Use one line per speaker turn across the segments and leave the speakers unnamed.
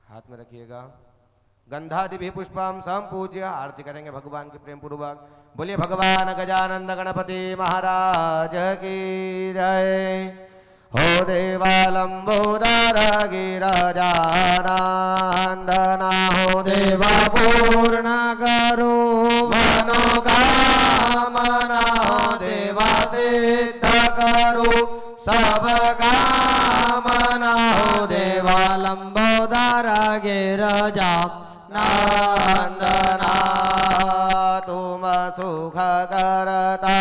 हाथ में रखिएगा। गंधादि भी पुष्पम संपूज्य आरती करेंगे भगवान के प्रेम पूर्वक। बोलिए भगवान गजानंद गणपति महाराज की जय। हो देवालंबोदर गिरिजानंदना हो देवा पूर्ण करो मनोकामना हो देवा सिद्ध करो सब कामना हो देवा लंबोदर गिरिजा नंदना। तुम सुख करता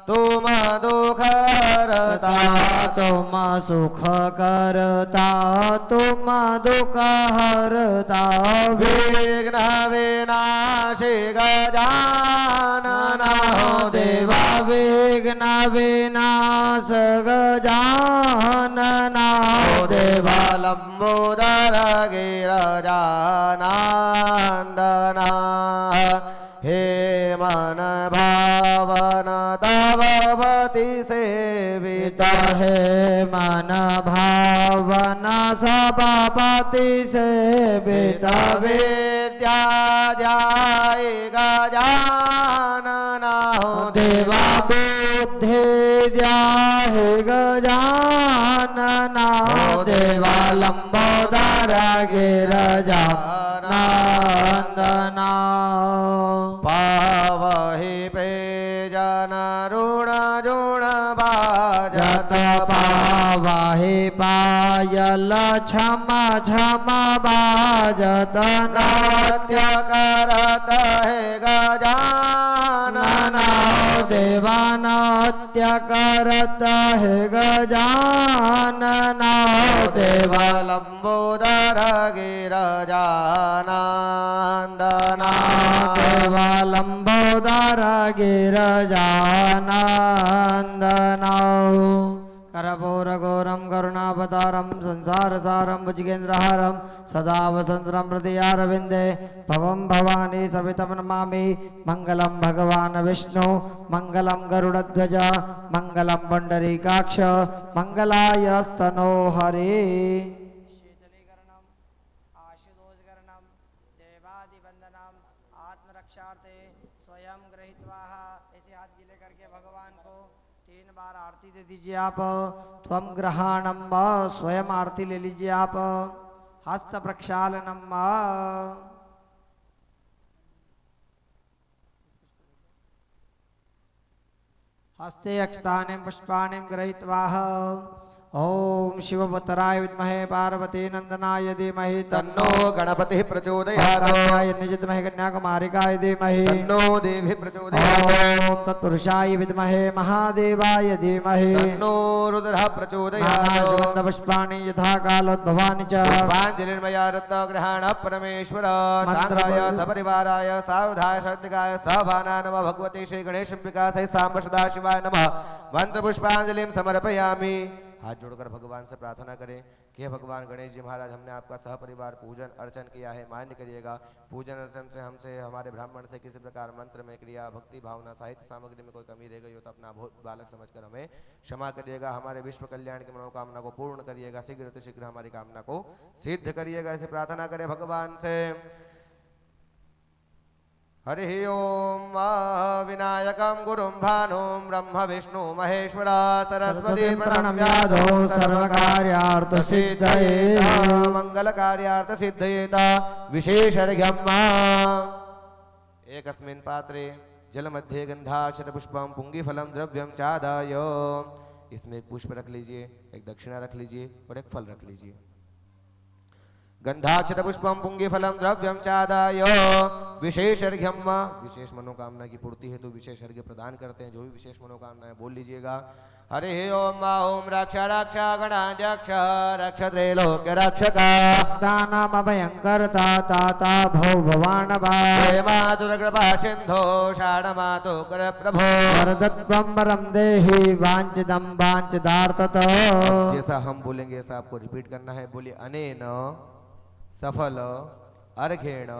तुम दुख हरता
तुम सुख करता तुम दुख हरता
विघ्न विनाशी गजानना हो देवा
विघ्न विनाश गजानना
हो देवा लंबोदर गिरिजानंदना। हे मन भावन तवती सेविता
हे मन भावना सभापति सेविता
विद्या ध्याय गजानना हो
देवा बुद्धि ध्याहि गजानना
हो देवा
लंबोदर गिरिजानंदना।
पावहि पे जन ऋण जुण बाजत
पावहि पायल छम छम बाजत
नाट्य करत है गजानना
देवानाट्य करत है गजानना
देवा लंबोदर गिरिजानंदना।
देवा लंबोदर गिरिजानंदना। करपूरघोरं करुणावतारं संसारसारं भुजगेन्द्रहारं सदा वसन्तं हृदयारविन्दे भवं भवानी सवितं नमामि। मङ्गलं भगवान् विष्णु मङ्गलं गरुडध्वज मङ्गलं पुण्डरीकाक्ष मङ्गलाय स्तनो हरे। शीतलीकरणम् आशुतोषकरणं देवादिवन्दनम् आत्मरक्षार्थे स्वयं गृहीत्वा ऐसे हाथ गीले करके भगवान को 3 बार आरती दे दीजिए आप। त्वम ग्रहणम स्वयं आरती ले लीजिए आप। हस्त प्रक्षालनम हस्ते अक्षतानि पुष्पाणि गृहीत्वा ओम शिवपुत्राय विद्महे पार्वती नंदनाय धीमहि
तन्नो गणपतिः प्रचोदयात्।
निजद्महे कन्याकुमारिकाय धीमहि
तन्नो देवी प्रचोदयात्।
ओम तत्पुरुषाय विद्महे महादेवाय धीमहि
तन्नो रुद्रः प्रचोदयात्।
पुष्पाणि यथा कालोद्भवानि च
पुष्पाञ्जलिर्मया रत्नग्रहण परमेश्वर सांगाय सपरिवाराय सावधाय सद्गाय सभाना नमः भगवते श्री गणेशाम्बिका सहित सांब सदाशिवाय नमः। मंत्र पुष्पांजलिं समर्पयामि। हाथ जोड़कर भगवान से प्रार्थना करें कि भगवान गणेश जी महाराज हमने आपका सहपरिवार पूजन अर्चन किया है, मान्य करिएगा। पूजन अर्चन से हमसे हमारे ब्राह्मण से किसी प्रकार मंत्र में क्रिया भक्ति भावना साहित्य सामग्री में कोई कमी रह गई हो तो अपना बालक समझकर हमें क्षमा करिएगा। हमारे विश्व कल्याण की मनोकामना को पूर्ण करिएगा। शीघ्र शीघ्र हमारी कामना को सिद्ध करिएगा। ऐसे प्रार्थना करें भगवान से। हरि ओम विनायकं गुरुं भानुं ब्रह्म विष्णु महेश्वर सरस्वती प्रणम्यादो
सर्वकार्यार्थ सिद्धये
मंगल कार्यार्थ सिद्धयेत विशेषर्घ्यं एकस्मिन् पात्रे जलमध्ये गंधाक्षर पुष्पं पुंगीफलं द्रव्यं चादाय। इसमें एक पुष्प रख लीजिए, एक दक्षिणा रख लीजिए और एक फल रख लीजिए। गंधाक्षर पुष्पम पुंगीफलम द्रव्यम चादाय विशेष अर्घ्यम। विशेष मनोकामना की पूर्ति हेतु विशेष अर्घ्य प्रदान करते हैं। जो भी विशेष मनोकामनाएं बोल लीजिएगा। हरे ओम ओम रक्ष रक्ष गणाध्यक्ष रक्ष त्रैलोक्य रक्षक
दानम भयंकरता ताता भव भवान
मातुर कृपा सिंधो शाण मातु कर प्रभो
वरदत्वं वरम देहि वांछितं वांछितार्थत।
जैसा हम बोलेंगे ऐसा आपको रिपीट करना है। बोलिए अनेन सफल अर्घेण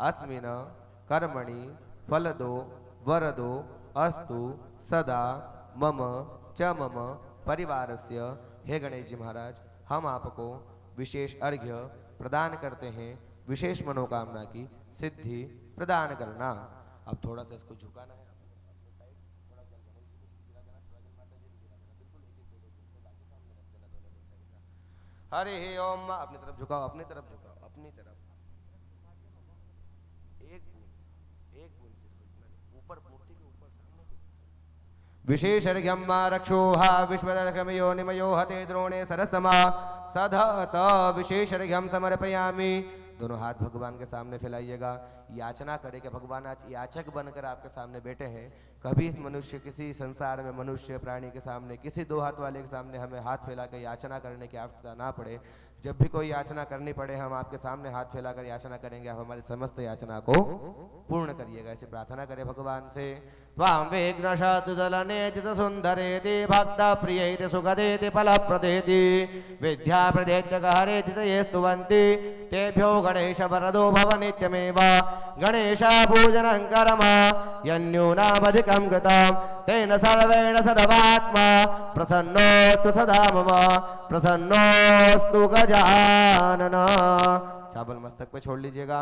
अस्मिन कर्मणि फलदो वरदो अस्तु सदा मम च मम परिवारस्य। हे गणेश जी महाराज, हम आपको विशेष अर्घ्य प्रदान करते हैं, विशेष मनोकामना की सिद्धि प्रदान करना। अब थोड़ा सा इसको झुकाना है, हरि ओम। अपनी तरफ झुकाओ, अपनी तरफ झुकाओ, अपनी तरफ एक बूंद सिर्फ ऊपर, मूर्ति के ऊपर सामने। विशेष अर्घ्यम रक्षोहा विश्वदर्घमयो निमयो हते द्रोणे सरसमा सधत विशेष अर्घ्यम समर्पयामि। दोनों हाथ भगवान के सामने फैलाइएगा, याचना करें कि भगवान आज याचक बनकर आपके सामने बैठे हैं। कभी इस मनुष्य, किसी संसार में मनुष्य प्राणी के सामने, किसी दो हाथ वाले के सामने हमें हाथ फैलाकर याचना करने की आवश्यकता ना पड़े। जब भी कोई याचना करनी पड़े, हम आपके सामने हाथ फैलाकर याचना करेंगे, आप हमारी समस्त याचना को पूर्ण करिएगा। ऐसे प्रार्थना करें भगवान से। त्वां विघ्नशतुदलनेजित सुंदरेति भक्त प्रियेति सुखदेति फलप्रदेति विद्या प्रदेत्यकहरेति ये स्तुवन्ति तेभ्यो गणेश वरदो भव नित्यमेव। गणेश पूजनं कर्म यन्यूनामधिकं कृतं तेन सर्वेण सदवात्मा प्रसन्नोस्तु सदा मम प्रसन्नोस्तु गजानन। चावल मस्तक पे छोड़ लीजिएगा,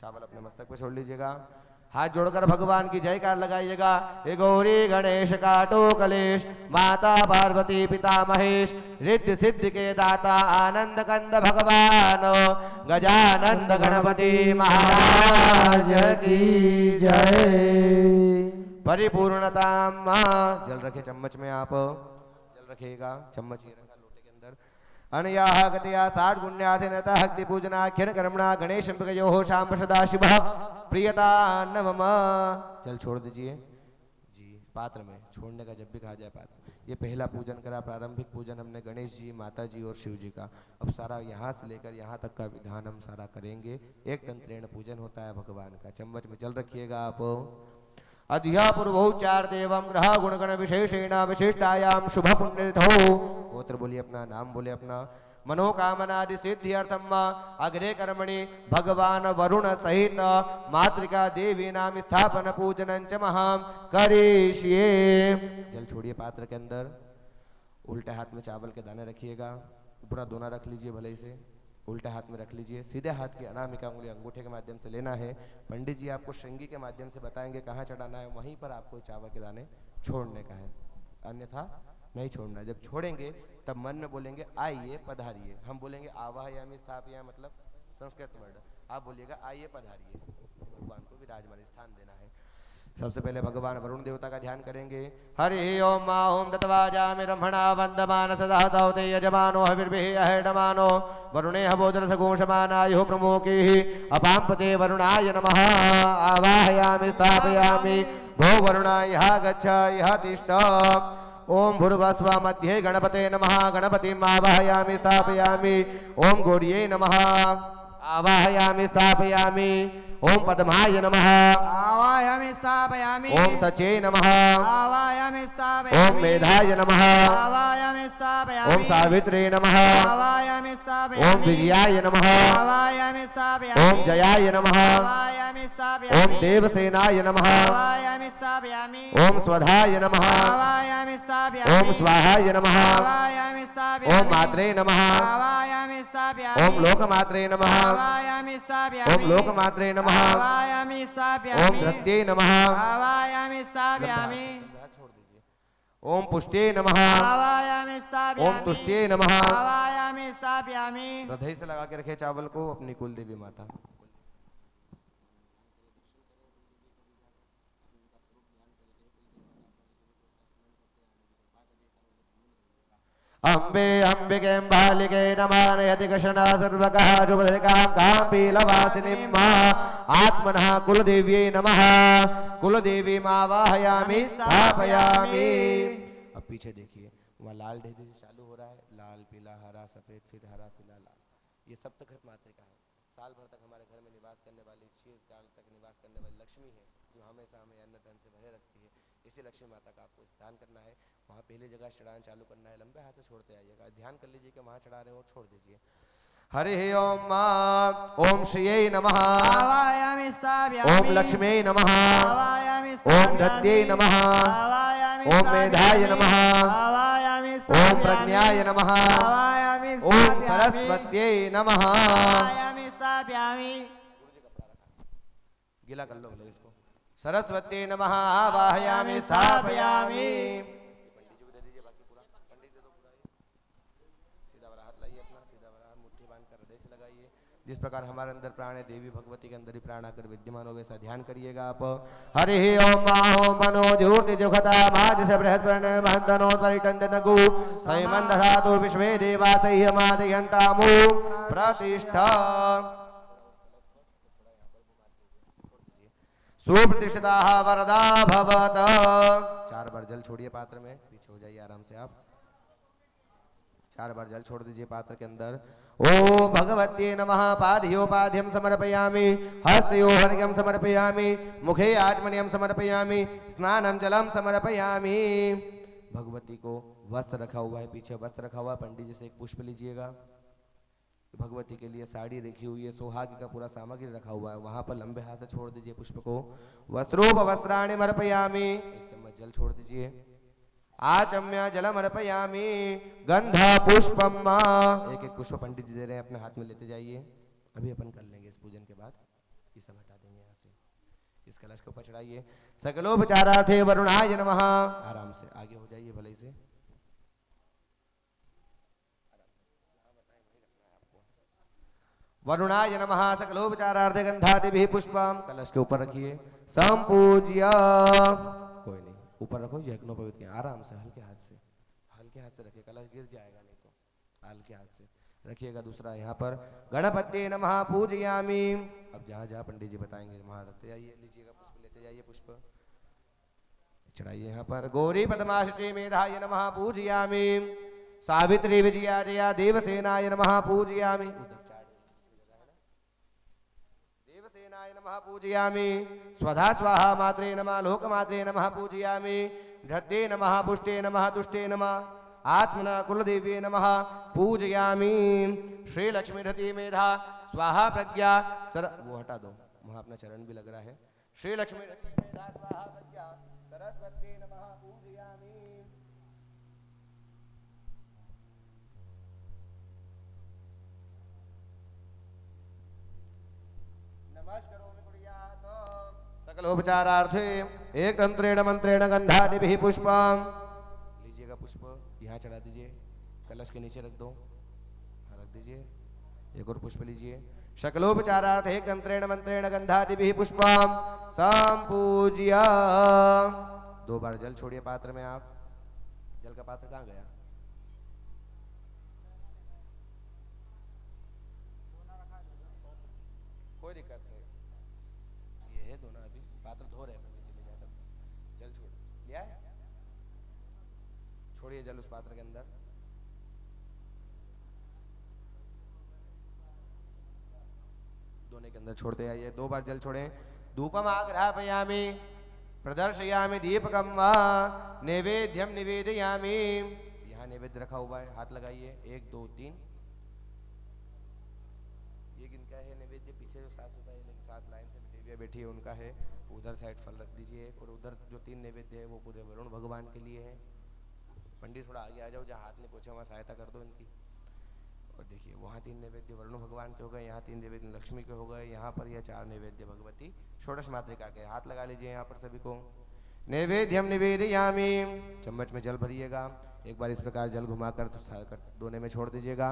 चावल अपने मस्तक पे छोड़ लीजिएगा। हाथ जोड़कर भगवान की जयकार लगाइएगा। हे गौरी गणेश काटो कलेश, माता पार्वती पिता महेश, रिद्धि सिद्धि के दाता आनंद कंद भगवान गजानंद गणपति महाराज की जय। परिपूर्णता मां। जल रखे चम्मच में, आप जल रखिएगा, चम्मच ये रखा लोटे के अंदर। अनयाह गतया 60 गुण्याधिनता हक्ति पूजनाख्यन कर्मणा गणेश यो शाम सदाशिव प्रियता नमः। जल छोड़ दीजिए जी, पात्र में छोड़ने का जब भी कहा जाए पात्र। ये पहला पूजन करा, प्रारंभिक पूजन हमने गणेश जी, माता जी और शिव जी का। अब सारा यहाँ से लेकर यहाँ तक का विधान हम सारा करेंगे। एक तंत्रेण पूजन होता है भगवान का। चम्मच में जल रखिएगा आप। अधिया पूर्वोच्चार देवम ग्रह गुणगण विशेषेण विशिष्टायाम शुभ पुण्यतिथौ। गोत्र बोलिए अपना, नाम बोले अपना। मनोकामनादि सिद्ध्यर्थम अग्रे कर्मणि भगवान वरुण सहित मातृका देवी नाम स्थापन पूजनं च महाम करिष्ये। जल छोड़िए पात्र के अंदर। उल्टे हाथ में चावल के दाने रखिएगा, पूरा दोना रख लीजिए भले से। उल्टे हाथ में रख लीजिए। सीधे हाथ की अनामिका उंगली अंगूठे के माध्यम से लेना है। पंडित जी आपको श्रृंगी के माध्यम से बताएंगे कहाँ चढ़ाना है, वहीं पर आपको चावल के दाने छोड़ने का है, अन्यथा नहीं छोड़ना। जब छोड़ेंगे तब मन में बोलेंगे आइए पधारिए। हम बोलेंगे आवाहयामि स्थापयामि, मतलब संस्कृत वर्ड। आप बोलिएगा आइए पधारिए। भगवान को विराजमान स्थान देना है। सबसे पहले भगवान वरुण देवता का ध्यान करेंगे। हरि ओम मा ओम दत्वाजामि ब्रह्मणा वंदमान सदा तौते यजमानो हविर्भिः अहेडमानो वरुणे हवोदर सगोषमानायुः प्रमोकीः अपाम्पते वरुणाय नमः। आवाहयामि स्थापयामि भो वरुणाय यः गच्छ यः तिष्ठ। ओम भूर्भस्व मध्ये गणपते नमः। गणपतिम् आवाहयामि स्थापयामि। ओम गौर्यै नमः। आवाहयामि स्थापयामि। ओम पद्माय नमः।
आवाहयामि स्थापयामि।
ओम सचे नमः।
आवाहयामि स्थापयामि।
ओम मेधाय नमः।
आवाहयामि स्थापयामि।
ओम सावित्रे नमः।
आवाहयामि स्थापयामि।
ओम विजयाय नमः।
आवाहयामि स्थापयामि।
ओम जयाय नमः।
आवाहयामि स्थापयामि।
ओम देवसेनाय नमः।
आवाहयामि स्थापयामि।
ओम स्वधाय नमः।
आवाहयामि स्थापयामि।
ओम स्वाहाय नमः।
आवाहयामि स्थापयामि।
ओम मात्रे नमः।
आवाहयामि स्थापयामि।
ओम लोकमात्रे नमः।
आवाहयामि स्थापयामि।
ओम लोकमात्रे नमः।
आवाहयामि स्थापयामि।
ओम धृत्यै नमः।
आवाहयामि स्थापयामि।
छोड़ दीजिए। ओम पुष्ट्यै नमः।
आवाहयामि स्थापयामि।
ओम तुष्ट्यै नमः।
आवाहयामि स्थापयामि।
हृदय से लगा के रखे चावल को अपनी कुल देवी माता। अम्बे अंबिके बालिके नमानयति कषणा सर्वकः शुभदृकां काम्पीलवासिनीं आत्मनः कुलदेव्यै नमः। कुलदेवीम् आवाहयामि स्थापयामि। अब पीछे देखिए, वहाँ लाल ढेरी चालू हो रहा है। लाल पीला हरा सफेद, फिर हरा पीला लाल। ये सप्तघट मातृका है। साल भर तक हमारे घर में निवास करने वाली, चिरकाल तक निवास करने वाली लक्ष्मी है, जो हमेशा हमें अन्न धन से भरे रखती है। इसी लक्ष्मी माता का आपको स्नान करना है। वहाँ पहली जगह चढ़ाना चालू करना है। लंबे हाथ से छोड़ते आइएगा। ध्यान कर लीजिए कि वहाँ चढ़ा रहे हो, छोड़ दीजिए। हरि ओम ओम श्रियै नमः
आवायामि स्थापयामि
ओम लक्ष्म्यै नमः
आवायामि
ओम
स्थापयामि
धत्यै नमः
आवायामि
ओम मेधाय नमः
आवायामि
ओम
स्थापयामि
प्रज्ञाय नमः
आवायामि
ओम
स्थापयामि
सरस्वत्यै नमः।
आवायामि स्थापयामि
गीला कर लो भले इसको। सरस्वत्यै नमः आवाहयामि स्थापयामि। जिस प्रकार हमारे अंदर प्राण है देवी भगवती के अंदर ही प्राण आकर विद्यमान हो वैसा ध्यान करिएगा आप। हरि ओम माहो मनो ज्योति जुगता माज से बृहस्पति महंतनो परिटंदनगु सैमंद धातु विश्वे देवासह्य मादयंतामु प्रतिष्ठा सुप्रतिष्ठिता वरदा भवत। 4 बार जल छोड़िए पात्र में, पीछे हो जाइए आराम से आप। 4 बार जल छोड़ दीजिए पात्र के अंदर। ओ भगवत्ये नमः पादयोपाध्यं समर्पयामि हस्तयोर्घ्यं समर्पयामि मुखे आचमनीयं समर्पयामि स्नानं जलं समर्पयामि। भगवती को वस्त्र रखा हुआ है, पीछे वस्त्र रखा हुआ है, पंडित जी से एक पुष्प लीजिएगा। भगवती के लिए साड़ी रखी हुई है, सुहाग का पूरा सामग्री रखा हुआ है, वहां पर लंबे हाथ से छोड़ दीजिए पुष्प को। वस्त्रोप वस्त्राणि समर्पयामि, 1 चम्मच जल छोड़ दीजिए। आचम्य जलम अर्पयामि गंध पुष्पम, एक पुष्प पंडित जी दे रहे हैं, अपने हाथ में लेते जाइए। अभी अपन कर लेंगे इस पूजन के बाद, ये सब हटा देंगे यहाँ से। इस कलश के ऊपर चढ़ाइए। सकलोपचारार्थे वरुणाय नमः, आराम से आगे हो जाइए भले से। वरुणाय नमः सकलोपचारार्थे गंधादिभिः पुष्पम, कलश के ऊपर रखिए। संपूज्य, कोई नहीं ऊपर रखो, यज्ञोपवीत के आराम से हल्के हाथ से, हल्के हाथ से रखिए, कलश गिर जाएगा नहीं तो हल्के हाथ से रखिएगा। दूसरा यहाँ पर गणपति नमः पूजयामि। अब जहाँ जहाँ पंडित जी बताएंगे वहाँ रखते जाइए, लीजिएगा पुष्प, लेते जाइए पुष्प चढ़ाइए यहाँ पर। गौरी पद्माश्री मेधाय नमः पूजयामि। सावित्री विजया जया देवसेनाय नमः पूजयामि। देवसेनाय नमः पूजयामि। स्वधा स्वाहा मात्रे नमः लोकमात्रे नमः पूजयामि। धत्ते नमः पुष्टे नमः तुष्टे नमः आत्मना कुलदेवी नमः पूजयामि। श्री लक्ष्मी धती मेधा स्वाहा प्रज्ञा सर, वो हटा दो, वहाँ अपना चरण भी लग रहा है। श्री लक्ष्मी धती मेधा स्वाहा प्रज्ञा सरस्वती नमः पूजयामि। सकलोपचारार्थे एक तंत्रेण मंत्रेण गंधादिभिः पुष्पम, लीजिएगा पुष्प यहाँ चढ़ा दीजिए, कलश के नीचे रख दो, रख दीजिए। एक और पुष्प लीजिए। शकलोपचारार्थ एक तंत्रेण मंत्रेण गंधादिभिः पुष्पम संपूज्य। 2 बार जल छोड़िए पात्र में आप। जल का पात्र कहाँ गया? कोई दिक्कत नहीं, ये है दोनों, अभी पात्र धो रहे हैं, चले जाए तब जल छोड़ लिया है। छोड़िए जल उस पात्र के अंदर। दोनों के अंदर छोड़ते आइए। 2 बार जल छोड़ें। धूपम आग्रापयामि प्रदर्शयामि दीपकम वा नैवेद्यम निवेदयामि। यहाँ नैवेद्य रखा हुआ है, हाथ लगाइए। 1 2 3। ये किनका है नैवेद्य? पीछे जो साथ होता है, 7 लाइन से देवियाँ बैठी है उनका है। उधर साइड फल रख दीजिए। और उधर जो 3 नैवेद्य है वो पूरे वरुण भगवान के लिए है। पंडित थोड़ा आगे आ जाओ, जहाँ हाथ नहीं पहुँचा वहाँ सहायता कर दो इनकी। और देखिए वहाँ 3 नैवेद्य वरुण भगवान के हो गए, यहाँ 3 नैवेद्य लक्ष्मी के हो गए, यहाँ पर यह 4 नैवेद्य भगवती षोडश मातृका के। हाथ लगा लीजिए यहाँ पर सभी को। नैवेद्यम निवेदयामि, चम्मच में जल भरिएगा। एक बार इस प्रकार जल घुमाकर दोने में छोड़ दीजिएगा।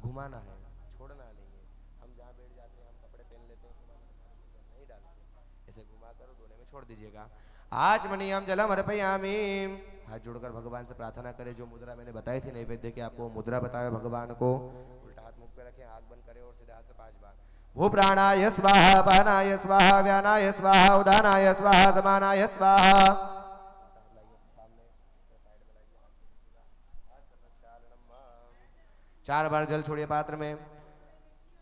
घुमाना है, छोड़ना नहीं है। हम जहाँ बैठ जाते हैं, हम कपड़े पहन लेते हैं, उसके नहीं डालते, ऐसे घुमाकर दोने में छोड़ दीजिएगा। आचमनीयम जलम अर्पयामि, हाथ जोड़कर भगवान से प्रार्थना करें। जो मुद्रा मैंने बताई थी नैवेद्य की, आपको मुद्रा बताया भगवान को। उल्टा हाथ मुख पे रखें, आंख बंद करें और सीधे हाथ से 5 बार भू प्राणाय स्वाहा, पानाय स्वाहा, व्यानाय स्वाहा, उदानाय स्वाहा, समानाय स्वाहा। 4 बार जल छोड़िए पात्र में।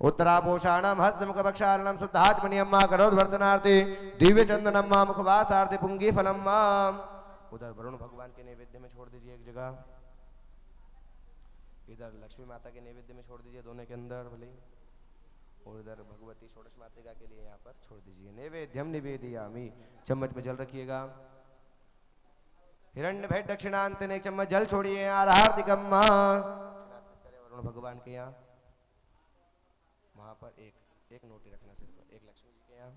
उत्तरापोषाणम हस्तमुखपक्षालनम शुद्धाचमनीयम करोद्वर्तनार्थे दिव्य चंदनम मुखवासार्थे पुंगी फलम। उधर वरुण भगवान के नैवेद्य में छोड़ दीजिए एक जगह। इधर लक्ष्मी माता के नैवेद्य में छोड़ दीजिए दोनों के अंदर भले ही, और इधर भगवती षोडश मातृका के लिए यहाँ पर छोड़ दीजिए। नैवेद्यम निवेदयामि, चम्मच में जल रखिएगा। हिरण्य भेद दक्षिणांत ने एक चम्मच जल छोड़िए। आराधिकम वरुण भगवान के यहाँ, वहां पर एक नोटी रखना, सिर्फ एक लक्ष्मी जी के यहाँ,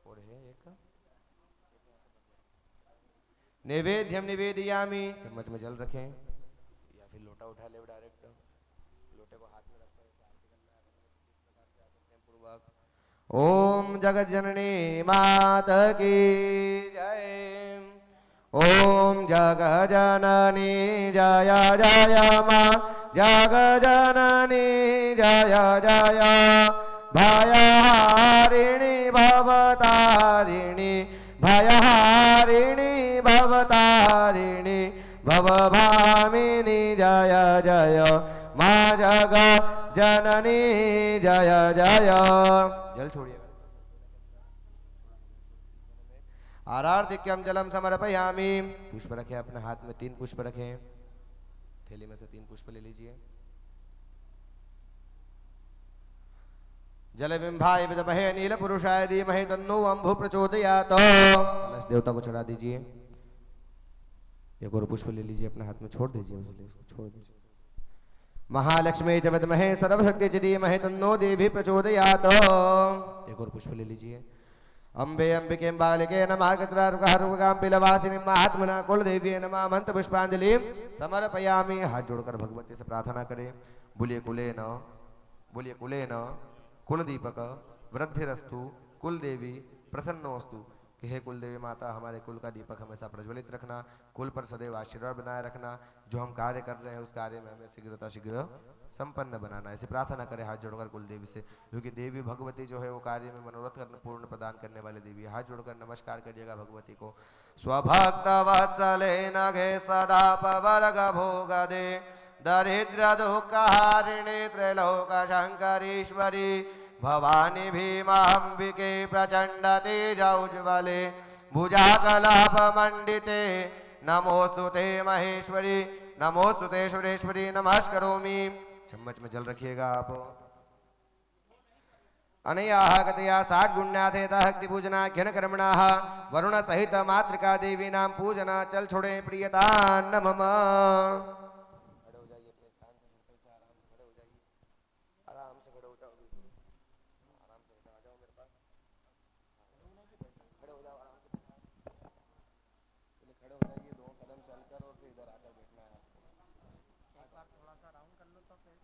और है एक नैवेद्यम निवेदयामि, चम्मच में जल रखें या फिर लोटा उठा ले डायरेक्ट, लोटे को हाथ में रखते हैं। ओम जगत जननी माता की जय। ओम जगत जननी जय जय मां, जगत जननी जय जय, भयहारिणी भवतारिणी, भयहारिणी भवतारिणी, भवभामिनी जय जय, मां जगत जननी जय जय। जल छोड़िएगा। आरार्तिक्यम जलम समर्पयामि, पुष्प रखें अपने हाथ में, 3 पुष्प रखें, थैली में से 3 पुष्प ले लीजिए। जल बिंभाय विद्महे नील पुरुषाय धीमहि तन्नो अम्भु प्रचोदयात्, कलश देवता को चढ़ा दीजिए। एक और पुष्प ले लीजिए अपने हाथ में, छोड़ दीजिए, उसको छोड़ दीजिए। महालक्ष्मी च विद्महे सर्वशक्ति च धीमहि तन्नो देवी प्रचोदयात्, एक और पुष्प ले लीजिए। अम्बे अंबिके बालिके नमः गजरारुकाम्बिलवासिनी महात्मना कुलदेवी नमः, मंत्र पुष्पांजलि समर्पयामि। हाथ जोड़कर भगवती से प्रार्थना करें। बोलिए कुलेन कुलदीपक वृद्धिरस्तु, कुलदेवी प्रसन्नोस्तु, कि हे कुलदेवी माता हमारे कुल का दीपक हमेशा प्रज्वलित रखना, कुल पर सदैव आशीर्वाद बनाए रखना, जो हम कार्य कर रहे हैं उस कार्य में हमें शीघ्र संपन्न बनाना। ऐसी प्रार्थना करें हाथ जोड़कर कुलदेवी से, क्योंकि देवी भगवती जो है वो कार्य में मनोरथ पूर्ण प्रदान करने वाली देवी। हाथ जोड़कर नमस्कार करिएगा भगवती को। स्वभक्त वत्सलेन घे सदा पवर्ग भोग दे, दरिद्र दुख हारिणी त्रैलोक शंकरीश्वरी, भवानी भीमांबिके प्रचंड तेजौज्वले, भुजाकलाप मंडिते, नमोस्तुते महेश्वरी, नमोस्तुते सुरेश्वरी, नमस्करोमि। चम्मच में जल रखिएगा आप। अनयाः गतया 60 गुण्याथेता हक्ति पूजना घ्यन कर्मणाः, वरुण सहित मातृका देवी नाम पूजना। चल छोड़े प्रियता नमः। खड़े हो जाइए अपने स्थान से, बिल्कुल से आराम से खड़े हो जाइए, आराम से खड़े हो जाओ, बिल्कुल आराम से आ जाओ मेरे पास, खड़े हो जाओ आराम से, पहले खड़े हो जाइए, 2 कदम चलकर और फिर इधर आकर बैठना है आपको। एक बार थोड़ा सा राउंड कर लो तो फिर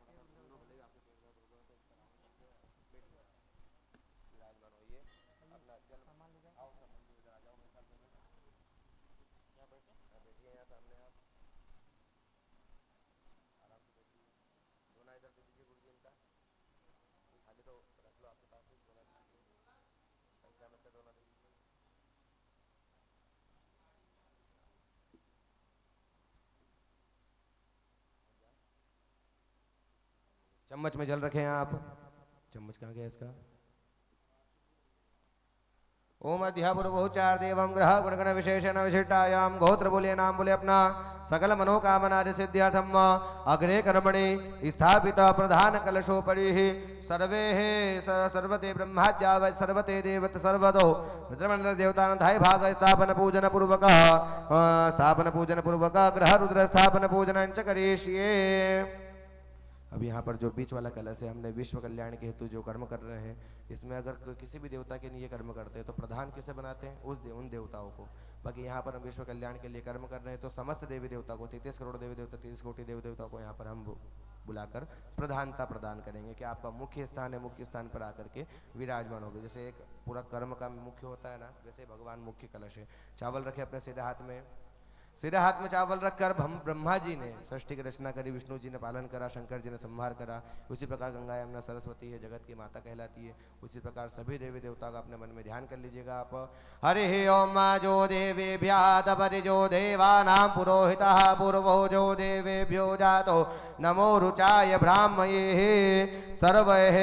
विराजमान होइए। अपना जल सामान ले जाओ, आओ सामान इधर आ जाओ मेरे साथ में, यहाँ बैठिए, यहाँ सामने आप आराम से बैठिए। दोना इधर दे दीजिए गुरुजी इनका, खाली तो रख लो आपके पास ही, दोना दे दीजिए, संख्या में दोना दे दीजिए। चम्मच में जल रखे हैं आप। चम्मच कहाँ गया इसका? ओम अध्यापुरुचार देवम ग्रह गुणगण विशेषण विशिष्टायाम गोत्र बोले नाम बोले अपना सकल मनोकामना सिद्ध्यर्थम अग्रे कर्मणि स्थापित प्रधान कलशोपरि सर्वे सर्वते ब्रह्माद्या सर्वते देवत सर्वतो रुद्रमंडल देवता धाय भाग स्थापन पूजन पूर्वक ग्रह रुद्र स्थापन पूजन च करिष्ये। अब यहाँ पर जो बीच वाला कलश है, हमने विश्व कल्याण के हेतु जो कर्म कर रहे हैं, इसमें अगर किसी भी देवता के लिए कर्म करते हैं तो प्रधान किसे बनाते हैं? उन देवताओं को। बाकी यहाँ पर हम विश्व कल्याण के लिए कर्म कर रहे हैं तो समस्त देवी देवता को, 33 करोड़ देवी देवता, 30 कोटि देवी देवताओं को यहाँ पर हम बुलाकर प्रधानता प्रदान करेंगे कि आपका मुख्य स्थान है, मुख्य स्थान पर आकर के विराजमान होगी। जैसे एक पूरा कर्म का मुख्य होता है ना, वैसे भगवान मुख्य कलश है। चावल रखे अपने सीधे हाथ में, सीधे हाथ में चावल रखकर ब्रह्मा जी ने सृष्टि की रचना करी, विष्णु जी ने पालन करा, शंकर जी ने संहार करा। उसी प्रकार गंगा यमुना सरस्वती है, जगत की माता कहलाती है। उसी प्रकार सभी देवी देवता का अपने मन में ध्यान कर लीजिएगा आप। हरि ओम जो देवेभ्यः परिजो देवानां पुरोहितः पूर्वो जो देवेभ्यो जातो नमो रुचाय ब्राह्मये सर्वैः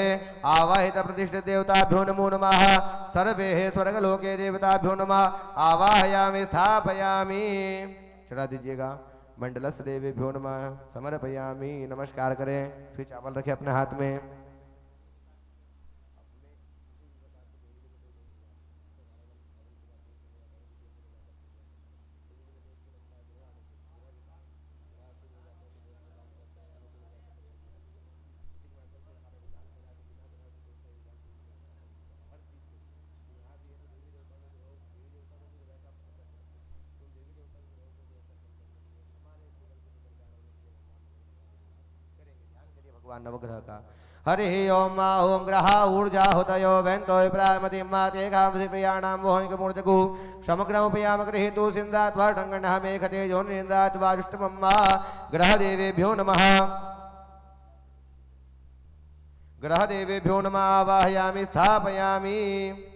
आवाहित प्रतिष्ठित देवताभ्यो नमो नमः। सर्वे स्वर्गलोके देवताभ्यो नमः। आवाहयामि स्थापयामि। चढ़ा दीजिएगा। मंडलस्थ देवेभ्यो नमः समर्पयामि। नमस्कार करें, फिर चावल रखें अपने हाथ में। भगवान नवग्रह का हरि ओम मा ओम ग्रह ऊर्जा हुतयो वेन्तो प्रामति माते गामसि प्रियाणां मोहिक मूर्तिगु समग्रमुपयाम गृहीतु सिन्दात्वा टङ्गणः मेघते जोनिन्द्रात्वा जुष्टमम्मा ग्रह देवेभ्यो नमः। ग्रह देवेभ्यो नमः आवाहयामि स्थापयामि।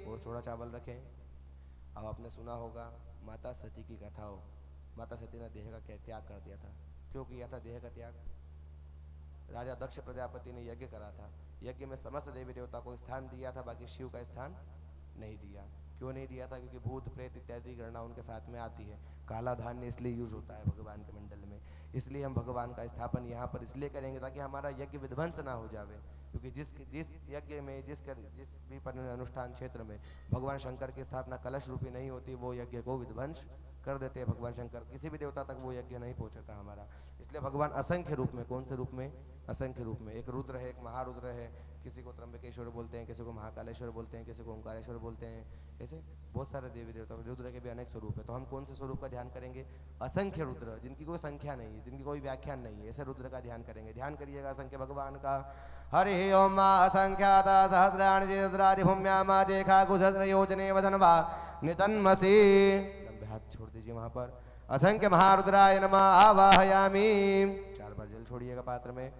और थोड़ा चावल रखें। अब आपने सुना होगा माता सती की कथा हो। माता सती ने देह का त्याग कर दिया था। क्यों किया था देह का त्याग? राजा दक्ष प्रजापति ने यज्ञ करा था। यज्ञ में समस्त देवी देवता को स्थान दिया था, बाकी शिव का स्थान नहीं दिया। क्यों नहीं दिया था? क्योंकि भूत प्रेत इत्यादि गणना उनके साथ में आती है। काला धान्य इसलिए यूज होता है भगवान के मंडल में, इसलिए हम भगवान का स्थापन यहाँ पर इसलिए करेंगे ताकि हमारा यज्ञ विध्वंस ना हो जावे। क्योंकि जिस यज्ञ में जिस भी अनुष्ठान क्षेत्र में भगवान शंकर की स्थापना कलश रूपी नहीं होती, वो यज्ञ को विध्वंस कर देते हैं भगवान शंकर। किसी भी देवता तक वो यज्ञ नहीं पहुंचता हमारा। इसलिए भगवान असंख्य रूप में, कौन से रूप में? असंख्य रूप में। एक रुद्र है, एक महारुद्र है, किसी को त्र्यंबकेश्वर बोलते हैं, किसी को महाकालेश्वर बोलते हैं, किसी को ओंकारेश्वर बोलते हैं। ऐसे बहुत सारे देवी देवता, रुद्र के भी अनेक स्वरूप है। तो हम कौन से स्वरूप का ध्यान करेंगे? असंख्य रुद्र, जिनकी कोई संख्या नहीं है, जिनकी कोई व्याख्यान नहीं है, ऐसे रुद्र का ध्यान करेंगे। ध्यान करिएगा असंख्य भगवान का। हरि ओम असंख्याता सहस्राणि रुद्रादिभूम्या मा देखा कुसहस्र योजने वसनवा नितन्मसि। लंबे हाथ छोड़ दीजिए वहां पर। असंख्य महारुद्राय नमः आवाहयामि। 4 बार जल छोड़िएगा पात्र में।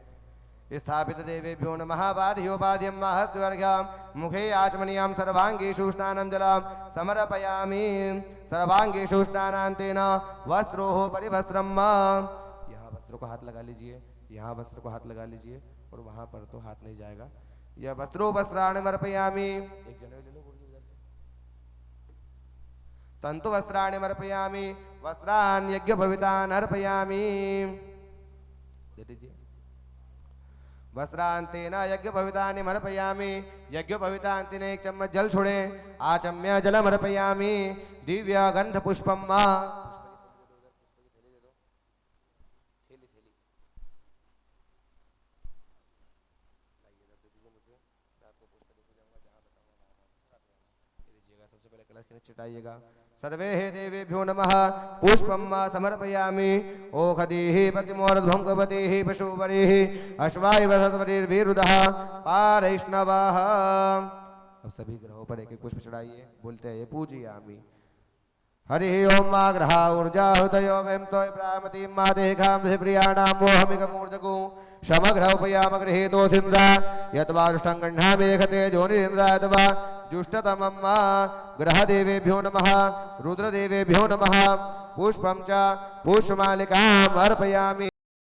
स्थापित देवेभ्यो नमः बाध्योपाद्यं महत्वर्घ्यं मुखे आचमनीयं सर्वांगेषु स्नानं जलं समर्पयामि। सर्वांगेषु स्नानान्तेन वस्त्रोः परिवस्त्रम्। यहाँ वस्त्रों को हाथ लगा लीजिए, यहाँ वस्त्र को हाथ लगा लीजिए, और वहां पर तो हाथ नहीं जाएगा। यह वस्त्रो वस्त्राणि समर्पयामि। एक जने ले लो उधर से। तंतु वस्त्राणि समर्पयामि, वस्त्रान् यज्ञोपवीतान् अर्पयामि। दे दीजिए। वस्त्रांतेन यज्ञोपवीतानि समर्पयामि। यज्ञोपवीतांतेन 1 चम्मच जल छोड़े। आचम्य जलम् अर्पयामि। दिव्य गंध पुष्पम मा। सबसे पहले कलश के नीचे चढ़ाइएगा। सर्वे देवेभ्यो नमः पुष्पम समर्पयामि। ओखदीः प्रतिमोर्ध्वं कवतीः पशुपरिः अश्वाय वसतवरीर्वीरुदः पारैष्णवः। अब सभी ग्रहों पर एक पुष्प चढ़ाइए। बोलते हैं पूजयामि। हरि ओम मा ग्रह ऊर्जा हुतयो वयं तोय प्रामति मा देखांसि प्रियाणां मोहमिकमूर्जगु समग्रहोपयाम गृहीतो सिन्द्रा यत्वा दुष्टं गह्णामेखते जोनिन्द्रायतवा जुष्टतमम्मा। ग्रह देवेभ्यो नमः रुद्र देवेभ्यो नमः। पुष्पं च पुष्पमालिकाम् अर्पयामि।